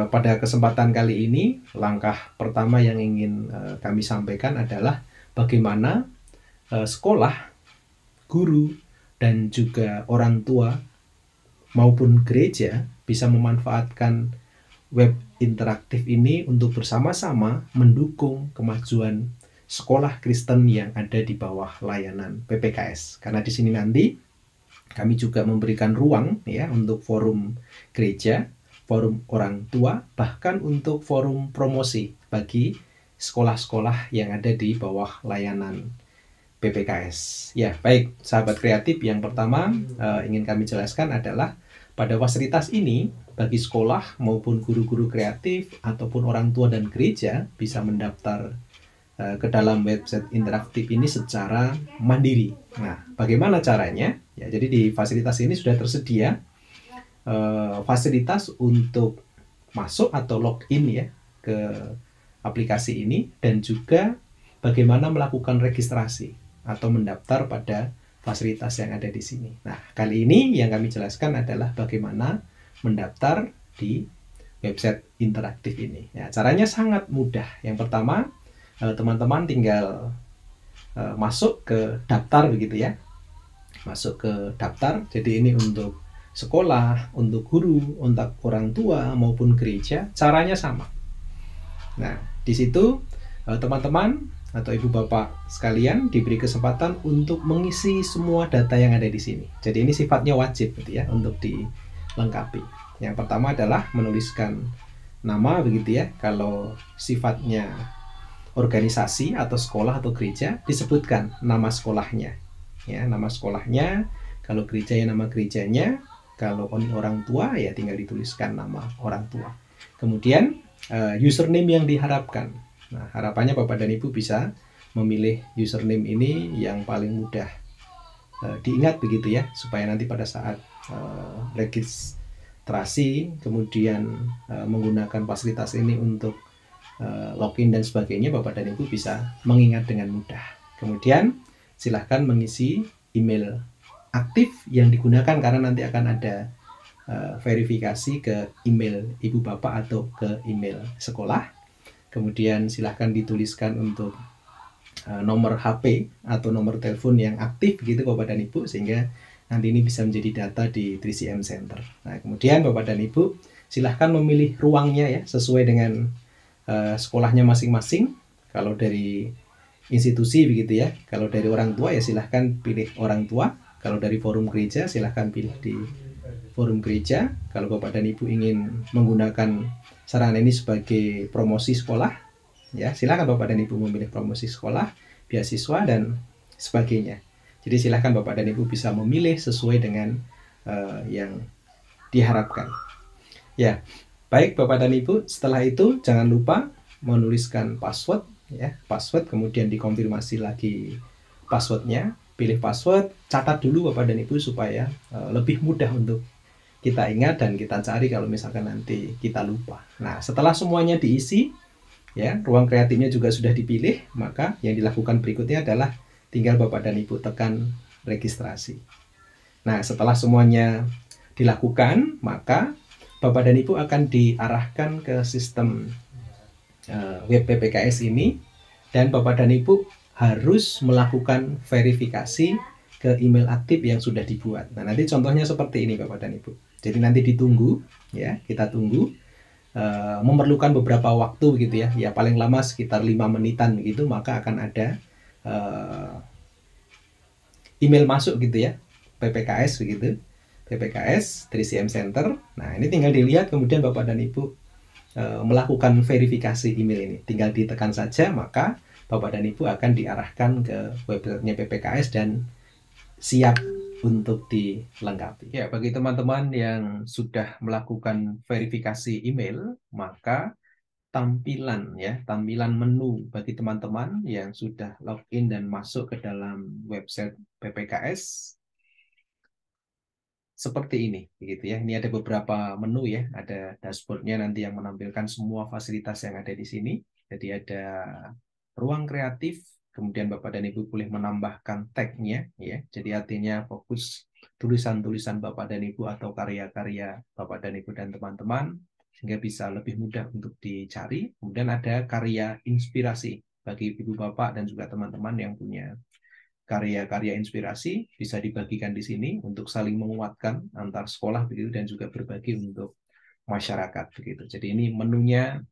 pada kesempatan kali ini, langkah pertama yang ingin kami sampaikan adalah bagaimana sekolah, guru, dan juga orang tua maupun gereja bisa memanfaatkan web interaktif ini untuk bersama-sama mendukung kemajuan sekolah Kristen yang ada di bawah layanan PPKS. Karena di sini nanti kami juga memberikan ruang ya untuk forum gereja, forum orang tua, bahkan untuk forum promosi bagi sekolah-sekolah yang ada di bawah layanan PPKS. Ya, baik sahabat kreatif, yang pertama ingin kami jelaskan adalah pada fasilitas ini bagi sekolah maupun guru-guru kreatif ataupun orang tua dan gereja bisa mendaftar ke dalam website interaktif ini secara mandiri. Nah, bagaimana caranya? Ya, jadi di fasilitas ini sudah tersedia fasilitas untuk masuk atau login ya ke aplikasi ini, dan juga bagaimana melakukan registrasi atau mendaftar pada fasilitas yang ada di sini. Nah, kali ini yang kami jelaskan adalah bagaimana mendaftar di website interaktif ini. Ya, caranya sangat mudah. Yang pertama, teman-teman tinggal masuk ke daftar begitu ya. Masuk ke daftar. Jadi ini untuk sekolah, untuk guru, untuk orang tua maupun gereja, caranya sama. Nah, di situ teman-teman atau ibu bapak sekalian diberi kesempatan untuk mengisi semua data yang ada di sini. Jadi ini sifatnya wajib gitu ya untuk dilengkapi. Yang pertama adalah menuliskan nama begitu ya. Kalau sifatnya organisasi atau sekolah atau gereja, disebutkan nama sekolahnya. Ya, nama sekolahnya. Kalau gereja ya nama gerejanya. Kalau orang tua ya tinggal dituliskan nama orang tua. Kemudian username yang diharapkan. Nah, harapannya Bapak dan Ibu bisa memilih username ini yang paling mudah diingat begitu ya, supaya nanti pada saat registrasi kemudian menggunakan fasilitas ini untuk login dan sebagainya, Bapak dan Ibu bisa mengingat dengan mudah. Kemudian silahkan mengisi email aktif yang digunakan, karena nanti akan ada verifikasi ke email ibu bapak atau ke email sekolah. Kemudian silahkan dituliskan untuk nomor HP atau nomor telepon yang aktif gitu Bapak dan Ibu, sehingga nanti ini bisa menjadi data di 3CM Center. Nah, kemudian Bapak dan Ibu silahkan memilih ruangnya ya sesuai dengan sekolahnya masing-masing. Kalau dari institusi begitu ya, kalau dari orang tua ya silahkan pilih orang tua. Kalau dari forum gereja silahkan pilih di forum gereja. Kalau Bapak dan Ibu ingin menggunakan sarana ini sebagai promosi sekolah, ya silahkan Bapak dan Ibu memilih promosi sekolah, beasiswa dan sebagainya. Jadi silahkan Bapak dan Ibu bisa memilih sesuai dengan yang diharapkan. Ya, baik Bapak dan Ibu, setelah itu jangan lupa menuliskan password ya, password, kemudian dikonfirmasi lagi passwordnya, pilih password, catat dulu Bapak dan Ibu supaya lebih mudah untuk kita ingat dan kita cari kalau misalkan nanti kita lupa. Nah, setelah semuanya diisi ya, ruang kreatifnya juga sudah dipilih, maka yang dilakukan berikutnya adalah tinggal Bapak dan Ibu tekan registrasi. Nah, setelah semuanya dilakukan, maka Bapak dan Ibu akan diarahkan ke sistem web PPKS ini, dan Bapak dan Ibu harus melakukan verifikasi ke email aktif yang sudah dibuat. Nah, nanti contohnya seperti ini Bapak dan Ibu. Jadi nanti ditunggu ya, kita tunggu memerlukan beberapa waktu gitu ya. Ya paling lama sekitar 5 menitan gitu, maka akan ada email masuk gitu ya, PPKS begitu. PPKS 3CM Center. Nah, ini tinggal dilihat, kemudian Bapak dan Ibu melakukan verifikasi email ini. Tinggal ditekan saja, maka Bapak dan Ibu akan diarahkan ke websitenya PPKS dan siap untuk dilengkapi. Ya, bagi teman-teman yang sudah melakukan verifikasi email, maka tampilan menu bagi teman-teman yang sudah login dan masuk ke dalam website PPKS seperti ini begitu ya. Ini ada beberapa menu ya, ada dashboardnya nanti yang menampilkan semua fasilitas yang ada di sini. Jadi ada ruang kreatif, kemudian Bapak dan Ibu boleh menambahkan tag-nya ya. Jadi artinya fokus tulisan-tulisan Bapak dan Ibu atau karya-karya Bapak dan Ibu dan teman-teman. sehingga bisa lebih mudah untuk dicari. Kemudian ada karya inspirasi bagi ibu bapak dan juga teman-teman yang punya karya-karya inspirasi, bisa dibagikan di sini untuk saling menguatkan antar sekolah begitu, dan juga berbagi untuk masyarakat begitu. Jadi ini menunya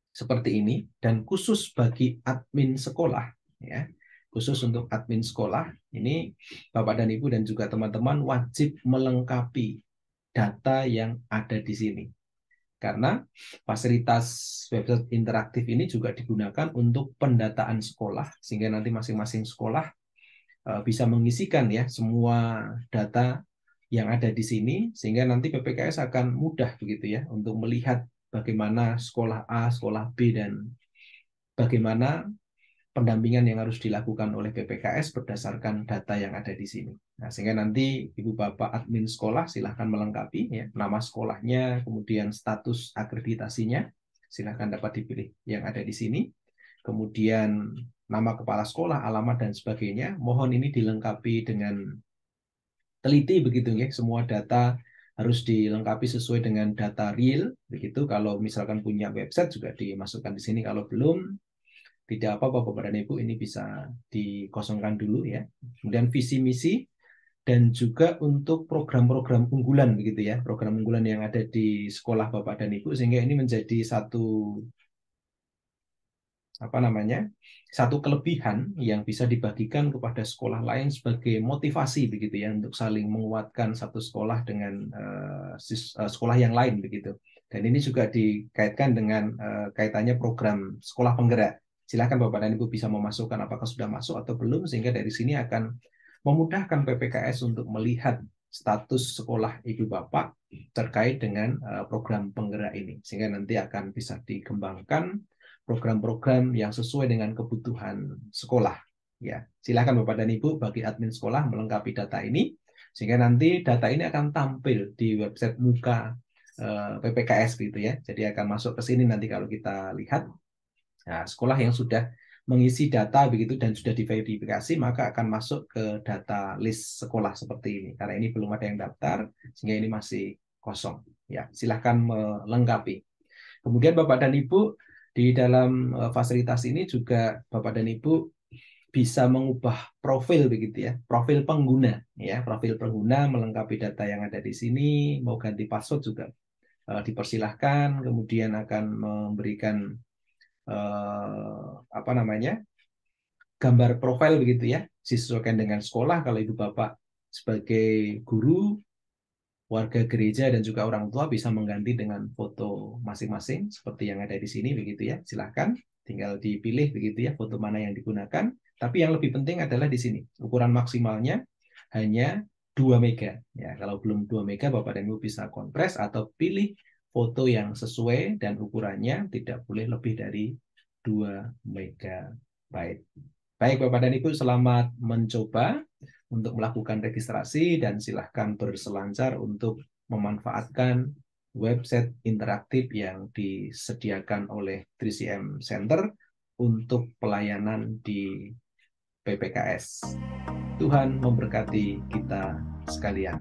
seperti ini, dan khusus bagi admin sekolah ya, khusus untuk admin sekolah ini Bapak dan Ibu dan juga teman-teman wajib melengkapi data yang ada di sini, karena fasilitas website interaktif ini juga digunakan untuk pendataan sekolah, sehingga nanti masing-masing sekolah bisa mengisikan ya semua data yang ada di sini, sehingga nanti PPKS akan mudah begitu ya untuk melihat bagaimana sekolah A, sekolah B, dan bagaimana pendampingan yang harus dilakukan oleh PPKS berdasarkan data yang ada di sini. Nah, sehingga nanti Ibu Bapak admin sekolah silahkan melengkapi ya, nama sekolahnya, kemudian status akreditasinya, silahkan dapat dipilih yang ada di sini. Kemudian nama kepala sekolah, alamat, dan sebagainya. Mohon ini dilengkapi dengan teliti begitu ya. Semua data harus dilengkapi sesuai dengan data real begitu. Kalau misalkan punya website juga dimasukkan di sini. Kalau belum, tidak apa-apa Bapak dan Ibu, ini bisa dikosongkan dulu ya. Kemudian visi misi dan juga untuk program-program unggulan begitu ya. Program unggulan yang ada di sekolah Bapak dan Ibu, sehingga ini menjadi satu kelebihan yang bisa dibagikan kepada sekolah lain sebagai motivasi begitu ya, untuk saling menguatkan satu sekolah dengan sekolah yang lain begitu. Dan ini juga dikaitkan dengan kaitannya program sekolah penggerak. Silakan Bapak dan Ibu bisa memasukkan apakah sudah masuk atau belum, sehingga dari sini akan memudahkan PPKS untuk melihat status sekolah Ibu Bapak terkait dengan program penggerak ini, sehingga nanti akan bisa dikembangkan program-program yang sesuai dengan kebutuhan sekolah. Ya, silakan Bapak dan Ibu bagi admin sekolah melengkapi data ini, sehingga nanti data ini akan tampil di website muka PPKS gitu ya. Jadi akan masuk ke sini nanti kalau kita lihat. Nah, sekolah yang sudah mengisi data begitu dan sudah diverifikasi, maka akan masuk ke data list sekolah seperti ini. Karena ini belum ada yang daftar, sehingga ini masih kosong. Ya, silahkan melengkapi. Kemudian Bapak dan Ibu di dalam fasilitas ini juga Bapak dan Ibu bisa mengubah profil begitu ya, profil pengguna ya, profil pengguna melengkapi data yang ada di sini, mau ganti password juga dipersilahkan, kemudian akan memberikan gambar profil begitu ya, disesuaikan dengan sekolah. Kalau Ibu Bapak sebagai guru, warga gereja, dan juga orang tua bisa mengganti dengan foto masing-masing seperti yang ada di sini begitu ya. Silahkan tinggal dipilih begitu ya foto mana yang digunakan. Tapi yang lebih penting adalah di sini ukuran maksimalnya hanya 2 mega ya. Kalau belum 2 mega Bapak dan Ibu bisa kompres atau pilih foto yang sesuai, dan ukurannya tidak boleh lebih dari 2 megabyte. Baik Bapak dan Ibu, selamat mencoba untuk melakukan registrasi, dan silahkan berselancar untuk memanfaatkan website interaktif yang disediakan oleh 3CM Center untuk pelayanan di PPKS. Tuhan memberkati kita sekalian.